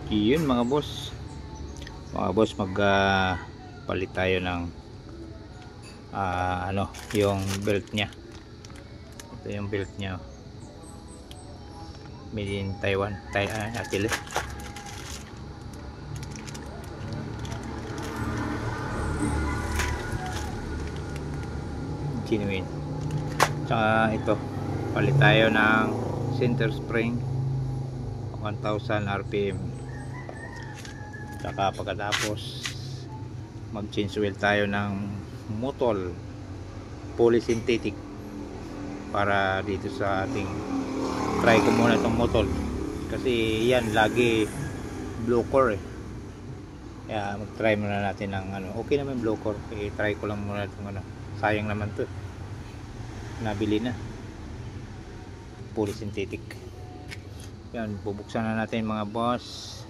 Yun mga boss, mag palit tayo ng yung belt nya. Ito yung belt nya, made in Taiwan, actually genuine. Tsaka ito, palit tayo ng center spring 1000 rpm. Tsaka pagkatapos mag change oil tayo ng motol polysynthetic para dito sa ating, try ko muna itong motol kasi yan lagi blow core kaya mag try muna natin ng okay naman blow core, try ko lang muna itong sayang naman to, nabili na polysynthetic. Yan, bubuksan na natin mga boss.